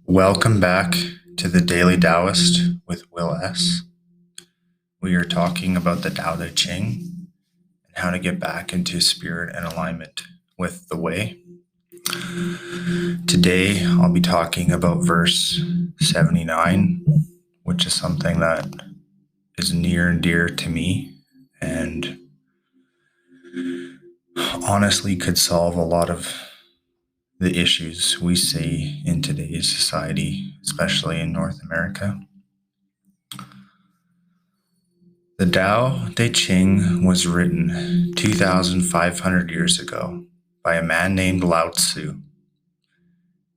Welcome back to the Daily Taoist with Will S. We are talking about the Tao Te Ching and how to get back into spirit and alignment with the way. Today, I'll be talking about verse 79, which is something that is near and dear to me and honestly could solve a lot of the issues we see in today's society, especially in North America. The Tao Te Ching was written 2,500 years ago by a man named Lao-Tzu.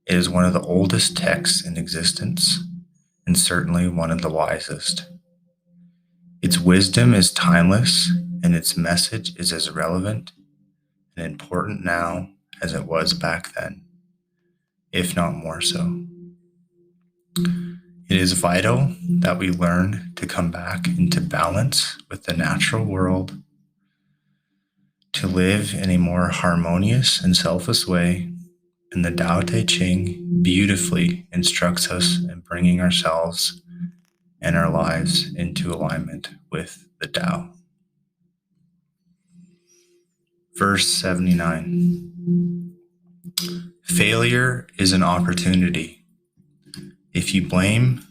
It is one of the oldest texts in existence and certainly one of the wisest. Its wisdom is timeless and its message is as relevant and important now as it was back then, if not more so. It is vital that we learn to come back into balance with the natural world, to live in a more harmonious and selfless way, and the Tao Te Ching beautifully instructs us in bringing ourselves and our lives into alignment with the Tao. Verse 79. Failure is an opportunity. If you blame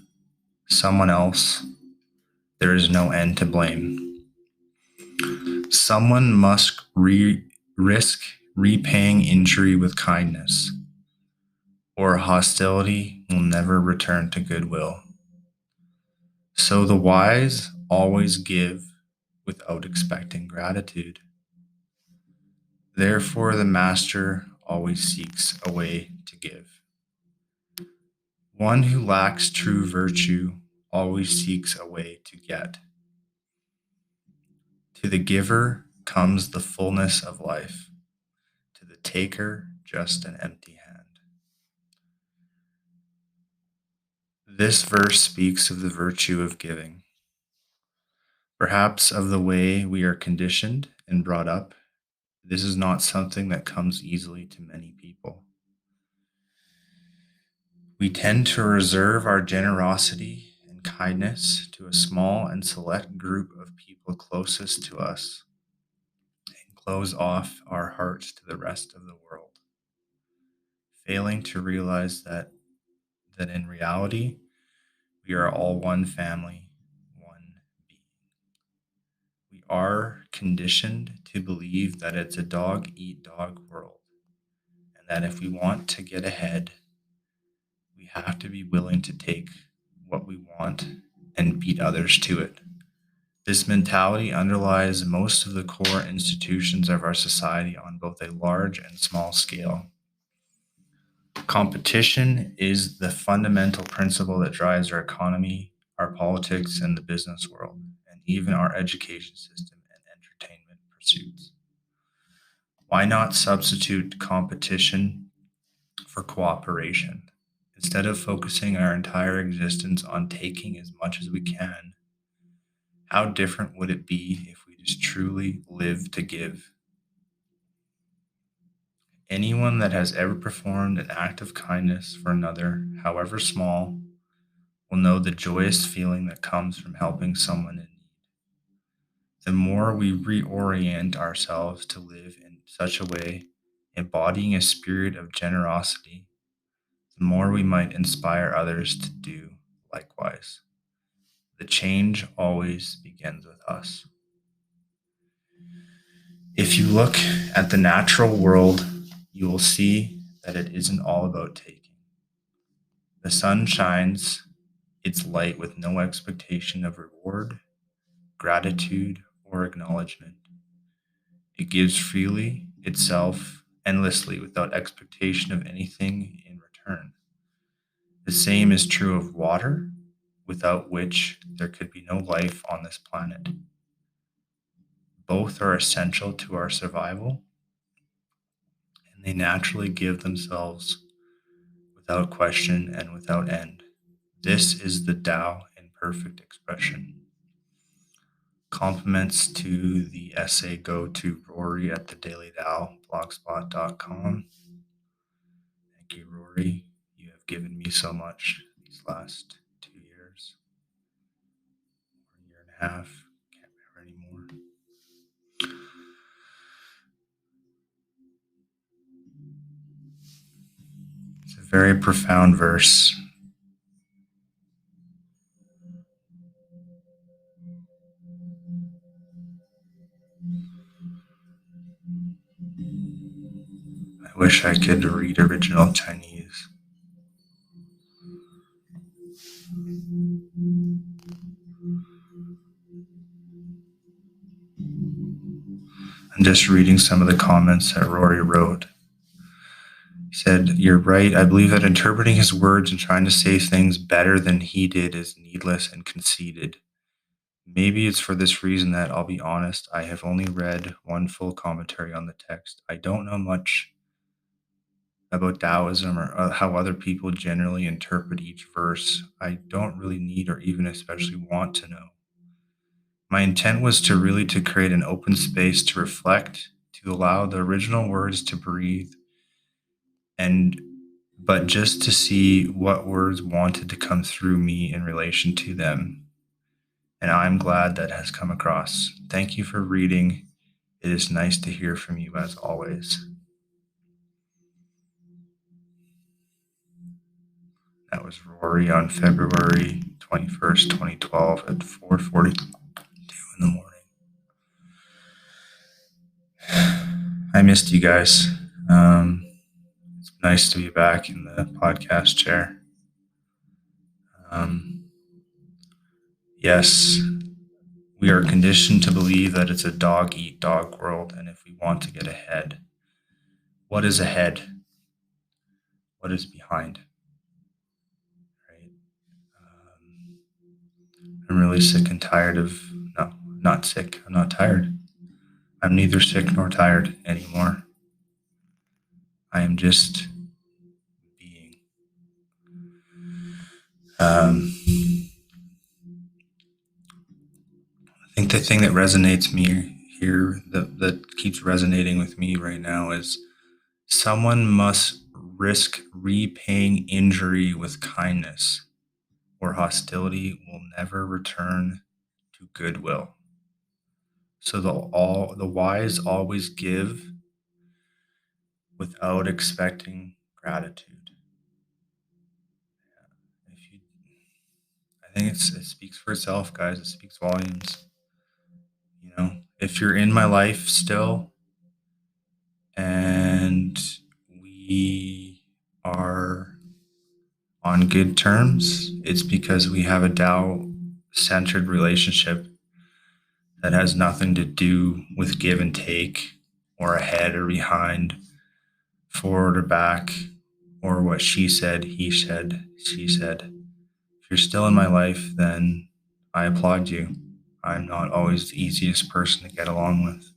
someone else, there is no end to blame. Someone must risk repaying injury with kindness, or hostility will never return to goodwill. So the wise always give without expecting gratitude. Therefore, the master always seeks a way to give. One who lacks true virtue always seeks a way to get. To the giver comes the fullness of life, to the taker just an empty hand. This verse speaks of the virtue of giving, perhaps of the way we are conditioned and brought up. This is not something that comes easily to many people. We tend to reserve our generosity and kindness to a small and select group of people closest to us and close off our hearts to the rest of the world, failing to realize that in reality, we are all one family, one being. We are conditioned to believe that it's a dog-eat-dog world, and that if we want to get ahead, we have to be willing to take what we want and beat others to it. This mentality underlies most of the core institutions of our society on both a large and small scale. Competition is the fundamental principle that drives our economy, our politics, and the business world, and even our education system and entertainment pursuits. Why not substitute competition for cooperation? Instead of focusing our entire existence on taking as much as we can, how different would it be if we just truly lived to give? Anyone that has ever performed an act of kindness for another, however small, will know the joyous feeling that comes from helping someone in need. The more we reorient ourselves to live in such a way, embodying a spirit of generosity, the more we might inspire others to do likewise. The change always begins with us. If you look at the natural world, you will see that it isn't all about taking. The sun shines its light with no expectation of reward, gratitude, or acknowledgement. It gives freely, itself, endlessly, without expectation of anything in return. The same is true of water, without which there could be no life on this planet. Both are essential to our survival, and they naturally give themselves without question and without end. This is the Tao in perfect expression. Compliments to the essay go to Rory at the Daily Tao blogspot.com. Thank you, Rory. given me so much these last 2 years, or a year and a half. Can't remember anymore. It's a very profound verse. I wish I could read original Chinese. I'm just reading some of the comments that Rory wrote. He said, "You're right. I believe that interpreting his words and trying to say things better than he did is needless and conceited. Maybe it's for this reason that, I'll be honest, I have only read one full commentary on the text. I don't know much about Taoism or how other people generally interpret each verse. I don't really need or even especially want to know. My intent was to create an open space to reflect, to allow the original words to breathe, but just to see what words wanted to come through me in relation to them. And I'm glad that has come across. Thank you for reading. It is nice to hear from you as always." That was Rory on February 21st, 2012 at 4:42 in the morning. I missed you guys. It's nice to be back in the podcast chair. Yes, we are conditioned to believe that it's a dog-eat-dog world, and if we want to get ahead, what is ahead? What is behind? Right? I'm really sick and tired of, no, not sick, I'm not tired. I'm neither sick nor tired anymore. I am just being. I think the thing that resonates me here, that keeps resonating with me right now, is someone must risk repaying injury with kindness, or hostility will never return to goodwill. So the wise always give without expecting gratitude. I think it speaks for itself, guys. It speaks volumes. If you're in my life still and we are on good terms, it's because we have a Tao-centered relationship that has nothing to do with give and take, or ahead or behind, forward or back, or what she said, he said, she said. If you're still in my life, then I applaud you. I'm not always the easiest person to get along with.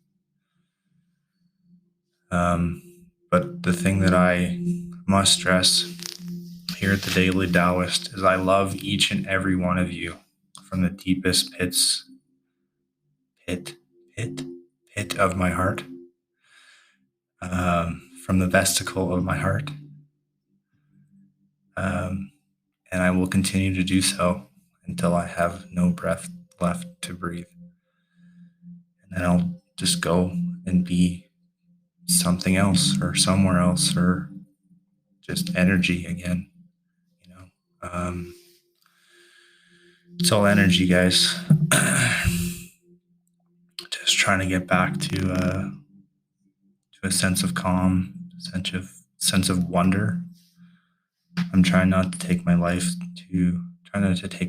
But the thing that I must stress here at the Daily Taoist is I love each and every one of you from the deepest pit of my heart, from the vesicle of my heart. And I will continue to do so until I have no breath left to breathe. And then I'll just go and be something else or somewhere else, or just energy again. It's all energy, guys. Just trying to get back to a sense of calm, sense of wonder. I'm trying not to take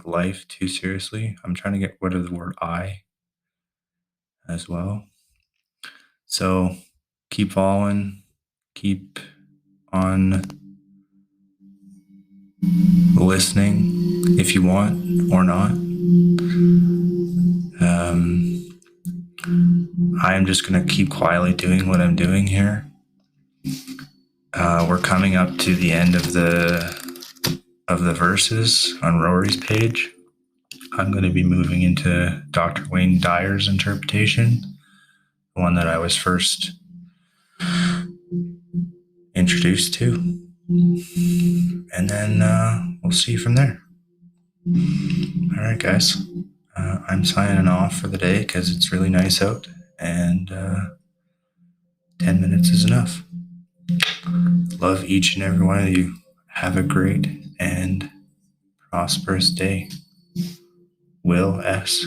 life too seriously. I'm trying to get rid of the word I as well. So keep following, keep on listening if you want or not. I am just going to keep quietly doing what I'm doing here. We're coming up to the end of the verses on Rory's page. I'm going to be moving into Dr. Wayne Dyer's interpretation, the one that I was first introduced to. And then we'll see from there. All right, guys. I'm signing off for the day because it's really nice out, and 10 minutes is enough. Love each and every one of you. Have a great and prosperous day. Will S.